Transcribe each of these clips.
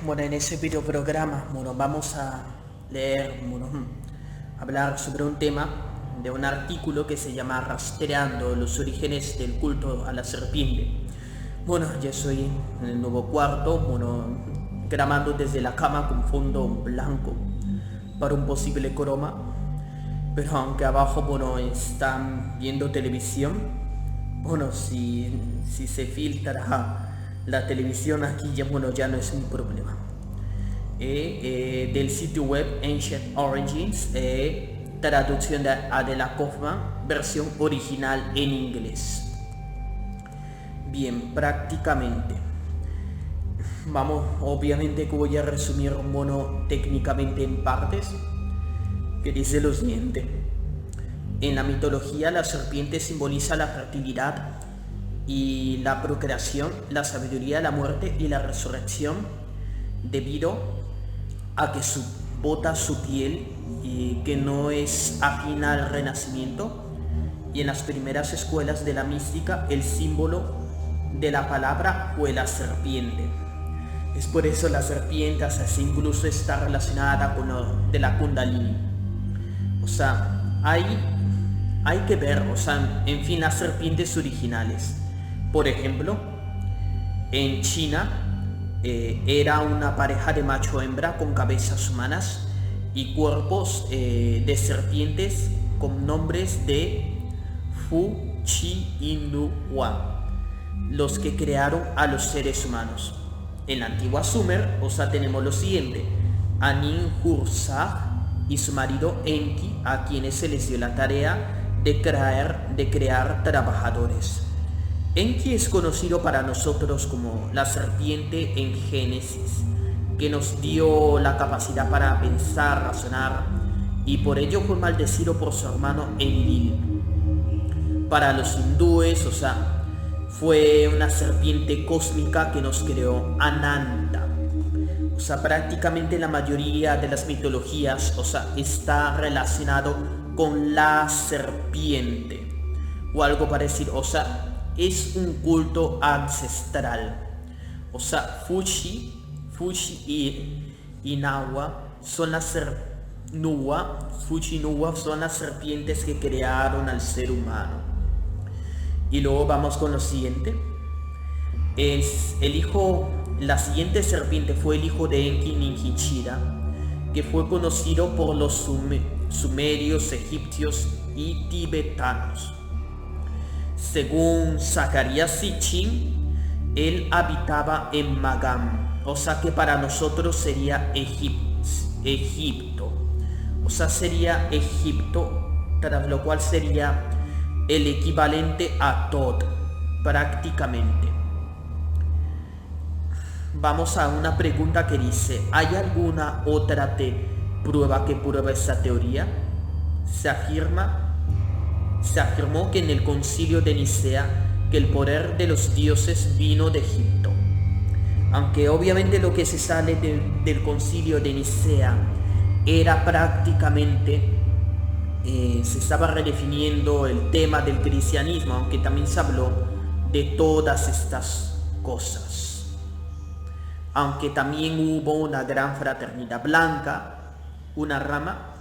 Bueno, en ese video programa, bueno, vamos a leer, bueno, hablar sobre un tema de un artículo que se llama Rastreando los orígenes del culto a la serpiente. Bueno, yo soy en el nuevo cuarto, bueno, grabando desde la cama con fondo blanco para un posible croma, pero aunque abajo, bueno, están viendo televisión, bueno, si se filtra la televisión aquí, ya, bueno, ya no es un problema. Del sitio web Ancient Origins, traducción de Adela Kaufman, versión original en inglés. Bien, prácticamente. Vamos, obviamente que voy a resumir, bueno, técnicamente en partes, que dice lo siguiente. En la mitología, la serpiente simboliza la fertilidad y la procreación, la sabiduría, la muerte y la resurrección, debido a que bota su piel y que no es afín al renacimiento, y en las primeras escuelas de la mística el símbolo de la palabra fue la serpiente. Es por eso la serpiente así incluso está relacionada con lo de la Kundalini. O sea, hay que ver, o sea, en fin, las serpientes originales. Por ejemplo, en China era una pareja de macho-hembra con cabezas humanas y cuerpos de serpientes con nombres de Fu, Chi y Nu Hua, los que crearon a los seres humanos. En la antigua Sumer, o sea, tenemos lo siguiente: Anin Hursag y su marido Enki, a quienes se les dio la tarea de crear trabajadores. Enki es conocido para nosotros como la serpiente en Génesis, que nos dio la capacidad para pensar, razonar, y por ello fue maldecido por su hermano Enlil. Para los hindúes, o sea, fue una serpiente cósmica que nos creó Ananta. O sea, prácticamente la mayoría de las mitologías, o sea, está relacionado con la serpiente o algo parecido. O sea, es un culto ancestral. O sea, Fuchi y Nawa son las Fuchi y Nuwa son las serpientes que crearon al ser humano. Y luego vamos con lo siguiente. La siguiente serpiente fue el hijo de Enki, Ninjichira, que fue conocido por los sumerios, egipcios y tibetanos. Según Zacarías Sitchin, él habitaba en Magam, o sea que para nosotros sería Egipto. O sea, sería Egipto, tras lo cual sería el equivalente a Tod, prácticamente. Vamos a una pregunta que dice: ¿hay alguna otra prueba que prueba esa teoría? Se afirmó que en el concilio de Nicea que el poder de los dioses vino de Egipto. Aunque obviamente lo que se sale del concilio de Nicea era prácticamente, se estaba redefiniendo el tema del cristianismo, aunque también se habló de todas estas cosas. Aunque también hubo una gran fraternidad blanca, una rama,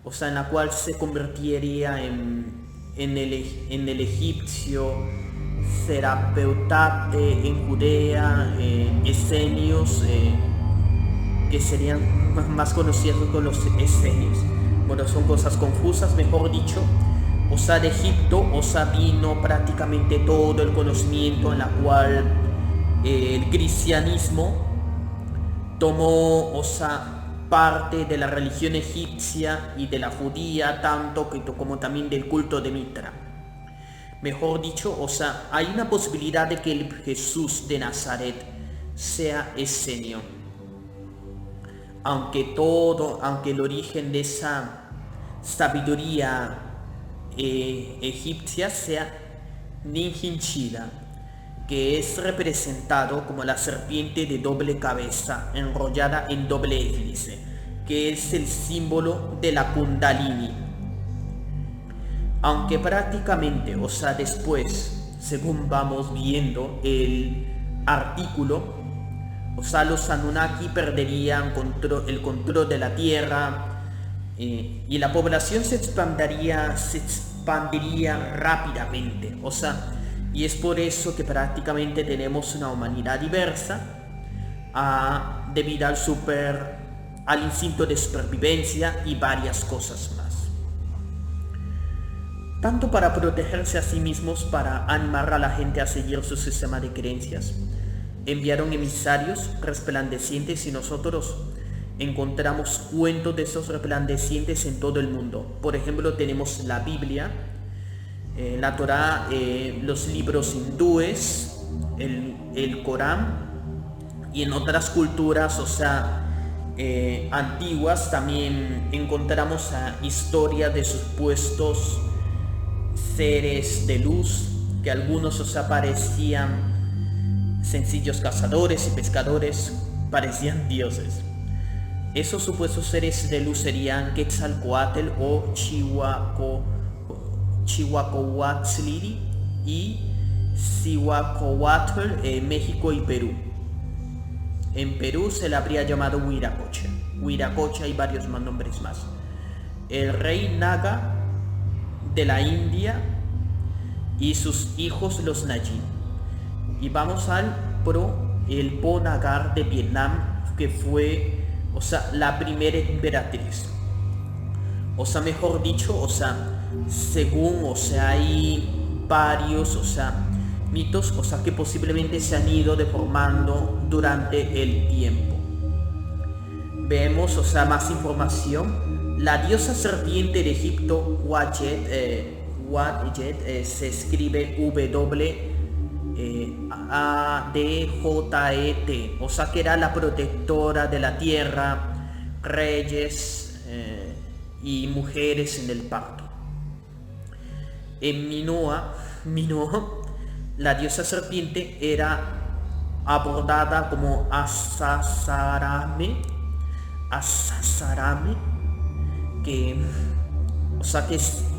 o sea, en la cual se convertiría en el egipcio, Serapeutate, en Judea, Esenios, que serían más conocidos con los esenios. Bueno, son cosas confusas, mejor dicho. O sea, de Egipto, o sea, vino prácticamente todo el conocimiento en la cual el cristianismo tomó, o sea, parte de la religión egipcia y de la judía, tanto como también del culto de Mitra. Mejor dicho, o sea, hay una posibilidad de que el Jesús de Nazaret sea esenio. Aunque el origen de esa sabiduría egipcia sea Ninjinchida, que es representado como la serpiente de doble cabeza enrollada en doble hélice, que es el símbolo de la Kundalini. Aunque prácticamente, o sea, después, según vamos viendo el artículo, O sea, los Anunnaki perderían el control de la Tierra, y la población se expandiría rápidamente. O sea, y es por eso que prácticamente tenemos una humanidad diversa, debido al instinto de supervivencia y varias cosas más. Tanto para protegerse a sí mismos, para animar a la gente a seguir su sistema de creencias, enviaron emisarios resplandecientes, y nosotros encontramos cuentos de esos resplandecientes en todo el mundo. Por ejemplo, tenemos la Biblia, la Torá, los libros hindúes, el Corán, y en otras culturas, o sea, antiguas, también encontramos historias de supuestos seres de luz, que algunos, o sea, parecían sencillos cazadores y pescadores, parecían dioses. Esos supuestos seres de luz serían Quetzalcóatl o Chihuacoatzliri y Cihuacoatl en México y Perú. En Perú se le habría llamado Huiracocha y varios más nombres más. El rey Naga de la India y sus hijos los Najin. Y vamos el Po Nagar de Vietnam, que fue, o sea, la primera emperatriz. O sea, mejor dicho, o sea, según, o sea, hay varios, o sea, mitos, o sea, que posiblemente se han ido deformando durante el tiempo. Vemos, o sea, más información. La diosa serpiente de Egipto, Wadjet, se escribe W-A-D-J-E-T, o sea, que era la protectora de la tierra, reyes y mujeres en el parto. En Minoa, la diosa serpiente era abordada como Asasarame, que, o sea,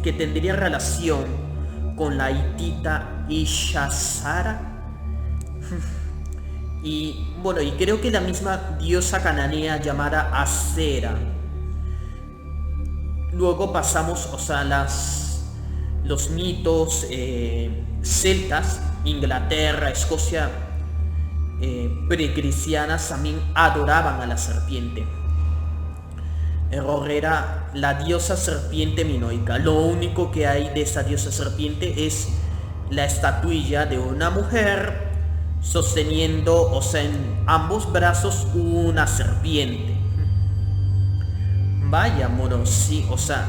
que tendría relación con la hitita Ishasara. Y bueno, y creo que la misma diosa cananea llamada Asera. Luego pasamos, o sea, los mitos celtas, Inglaterra, Escocia, precristianas, también adoraban a la serpiente. Error, era la diosa serpiente minoica. Lo único que hay de esa diosa serpiente es la estatuilla de una mujer sosteniendo, o sea, en ambos brazos una serpiente. Vaya, mono, sí, o sea,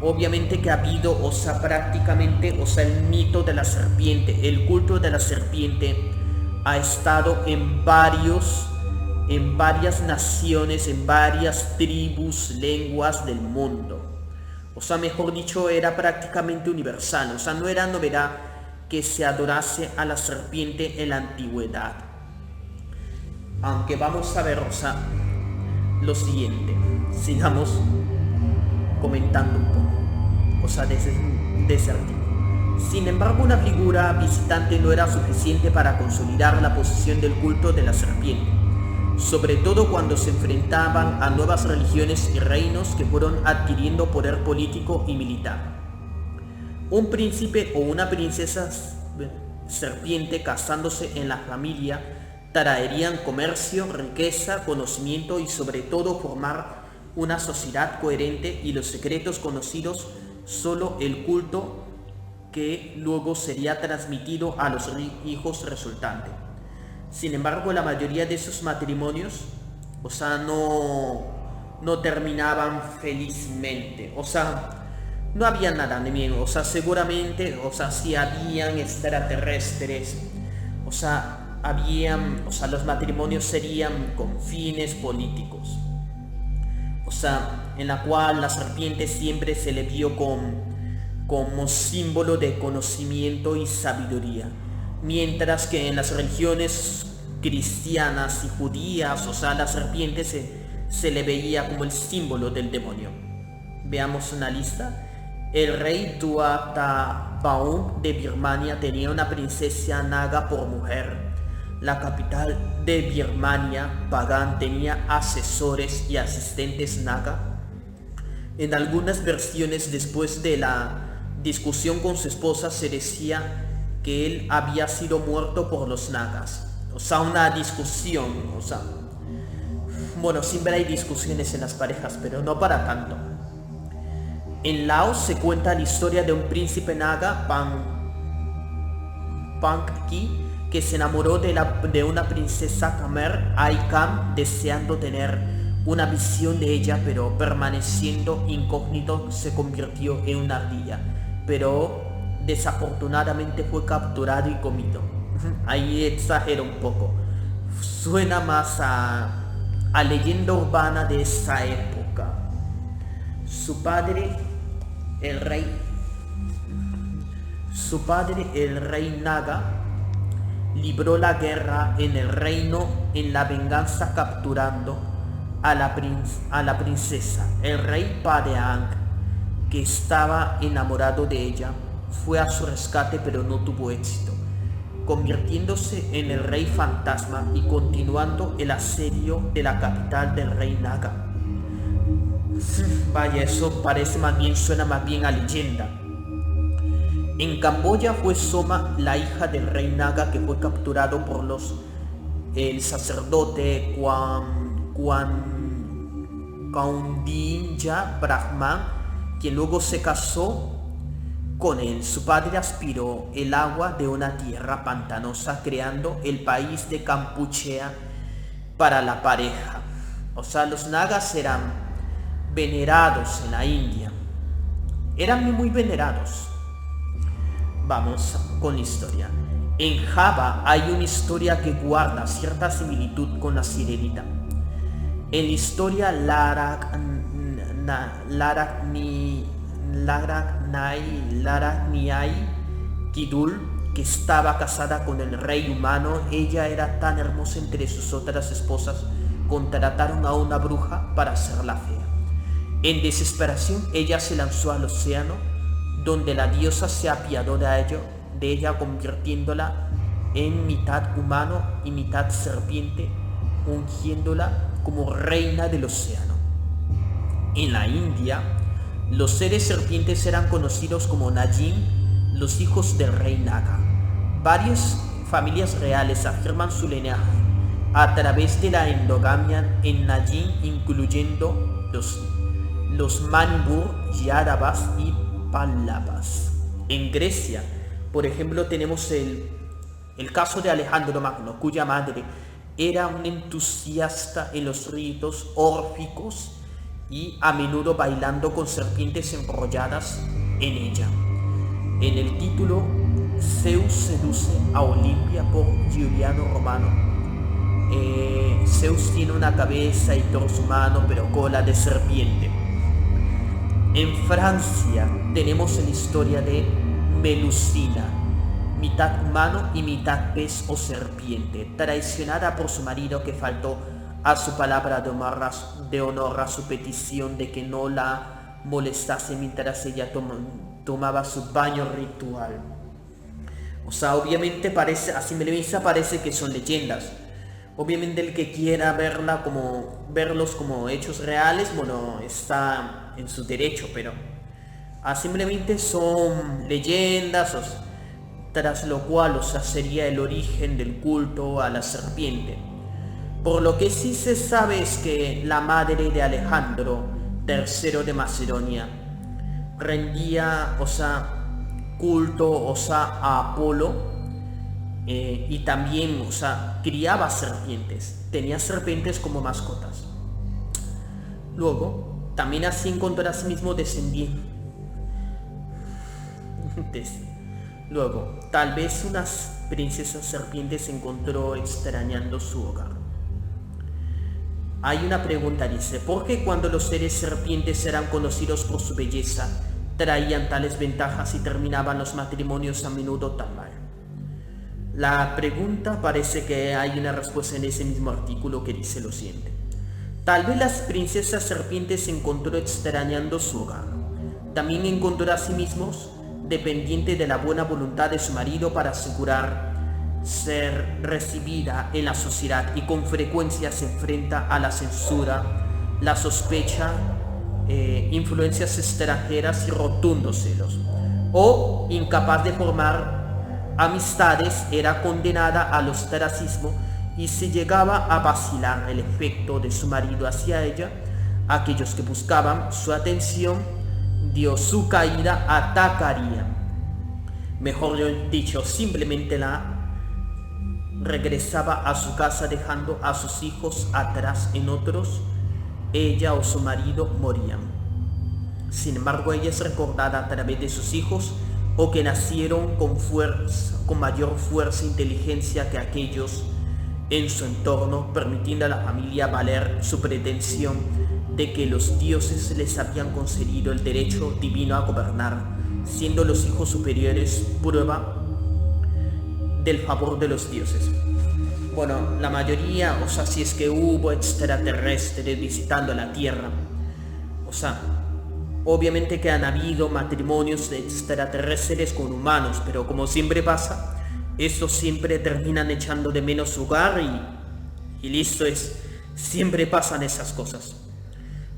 obviamente que ha habido, o sea, prácticamente, o sea, el mito de la serpiente, el culto de la serpiente ha estado en varias naciones, en varias tribus, lenguas del mundo. O sea, mejor dicho, era prácticamente universal. O sea, no era novedad que se adorase a la serpiente en la antigüedad. Aunque vamos a ver, o sea, lo siguiente. Sigamos comentando un poco, o sea, de ese artículo. Sin embargo, una figura visitante no era suficiente para consolidar la posición del culto de la serpiente, sobre todo cuando se enfrentaban a nuevas religiones y reinos que fueron adquiriendo poder político y militar. Un príncipe o una princesa serpiente casándose en la familia traerían comercio, riqueza, conocimiento y sobre todo formar una sociedad coherente y los secretos conocidos, solo el culto que luego sería transmitido a los hijos resultantes. Sin embargo, la mayoría de esos matrimonios, o sea, no terminaban felizmente. O sea, no había nada de bien. O sea, seguramente, o sea, sí habían extraterrestres. O sea, los matrimonios serían con fines políticos. O sea, en la cual la serpiente siempre se le vio como símbolo de conocimiento y sabiduría. Mientras que en las religiones cristianas y judías, o sea, la serpiente se le veía como el símbolo del demonio. Veamos una lista. El rey Tuataphaun de Birmania tenía una princesa naga por mujer. la capital de Birmania, Pagan, tenía asesores y asistentes naga. En algunas versiones, después de la discusión con su esposa, se decía que él había sido muerto por los nagas. O sea, una discusión, bueno, siempre hay discusiones en las parejas, pero no para tanto. En Laos se cuenta la historia de un príncipe naga, Pankki, que se enamoró de una princesa Khmer Aikam, deseando tener una visión de ella, pero permaneciendo incógnito se convirtió en una ardilla, pero desafortunadamente fue capturado y comido. Ahí exagero un poco, suena más a leyenda urbana de esa época. Su padre, el rey Naga, libró la guerra en el reino en la venganza, capturando a la princesa. El rey Padeang, que estaba enamorado de ella, fue a su rescate, pero no tuvo éxito, convirtiéndose en el rey fantasma y continuando el asedio de la capital del rey Naga. Vaya, eso suena más bien a leyenda. En Camboya fue Soma, la hija del rey Naga, que fue capturado por el sacerdote Kaundinya Brahman, quien luego se casó con él. Su padre aspiró el agua de una tierra pantanosa, creando el país de Kampuchea para la pareja. O sea, los nagas eran venerados en la India. Eran muy venerados. Vamos con la historia. En Java hay una historia que guarda cierta similitud con la sirenita. En la historia Laracniai Kidul, que estaba casada con el rey humano, ella era tan hermosa entre sus otras esposas, contrataron a una bruja para hacerla fea. En desesperación, ella se lanzó al océano, donde la diosa se apiadó de ella, convirtiéndola en mitad humano y mitad serpiente, ungiéndola como reina del océano. En la India, los seres serpientes eran conocidos como Najin, los hijos del rey Naga. Varias familias reales afirman su linaje a través de la endogamia en Najin, incluyendo los Manipur, Yadavas y Pallavas. En Grecia, por ejemplo, tenemos el caso de Alejandro Magno, cuya madre era un entusiasta en los ritos órficos y a menudo bailando con serpientes enrolladas en ella. En el título, Zeus seduce a Olimpia por Giuliano Romano. Zeus tiene una cabeza y torso humano, pero cola de serpiente. En Francia tenemos la historia de Melusina, mitad humano y mitad pez o serpiente, traicionada por su marido, que faltó a su palabra de honor a su petición de que no la molestase mientras ella tomaba su baño ritual. O sea, obviamente parece que son leyendas. Obviamente el que quiera verlos como hechos reales, bueno, está en su derecho, pero simplemente son leyendas, tras lo cual sería el origen del culto a la serpiente. Por lo que sí se sabe es que la madre de Alejandro III de Macedonia rendía, culto, a Apolo, y también, criaba serpientes, tenía serpientes como mascotas. Luego, también así encontró a sí mismo descendientes. Luego, tal vez unas princesas serpientes se encontró extrañando su hogar. Hay una pregunta, dice, ¿por qué cuando los seres serpientes eran conocidos por su belleza, traían tales ventajas y terminaban los matrimonios a menudo tan mal? La pregunta, parece que hay una respuesta en ese mismo artículo, que dice lo siguiente. Tal vez las princesas serpientes se encontró extrañando su hogar. También encontró a sí mismos dependiente de la buena voluntad de su marido para asegurar ser recibida en la sociedad y con frecuencia se enfrenta a la censura, la sospecha, influencias extranjeras y rotundos celos. O incapaz de formar amistades, era condenada al ostracismo y se llegaba a vacilar el efecto de su marido hacia ella. Aquellos que buscaban su atención, dio su caída, atacarían. Mejor dicho, simplemente la regresaba a su casa dejando a sus hijos atrás. En otros, ella o su marido morían. Sin embargo, ella es recordada a través de sus hijos, o que nacieron con mayor fuerza e inteligencia que aquellos en su entorno, permitiendo a la familia valer su pretensión de que los dioses les habían concedido el derecho divino a gobernar, siendo los hijos superiores prueba del favor de los dioses. Bueno, la mayoría, o sea, si es que hubo extraterrestres visitando la Tierra, o sea, obviamente que han habido matrimonios de extraterrestres con humanos, pero como siempre pasa, estos siempre terminan echando de menos su hogar y listo es, siempre pasan esas cosas.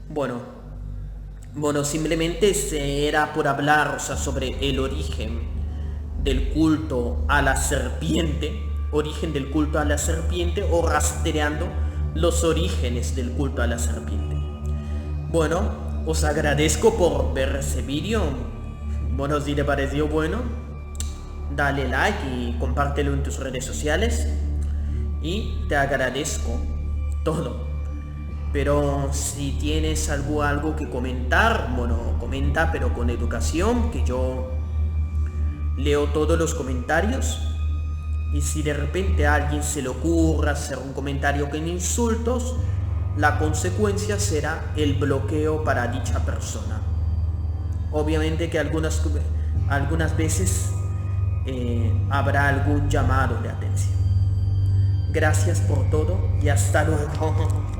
Bueno, simplemente era por hablar, o sea, sobre el origen del culto a la serpiente, o rastreando los orígenes del culto a la serpiente. Bueno, os agradezco por ver ese vídeo. Bueno, si te pareció bueno, dale like y compártelo en tus redes sociales y te agradezco todo. Pero si tienes algo que comentar, bueno, comenta, pero con educación, que yo leo todos los comentarios. Y si de repente a alguien se le ocurra hacer un comentario con insultos, la consecuencia será el bloqueo para dicha persona. Obviamente que algunas veces habrá algún llamado de atención. Gracias por todo y hasta luego.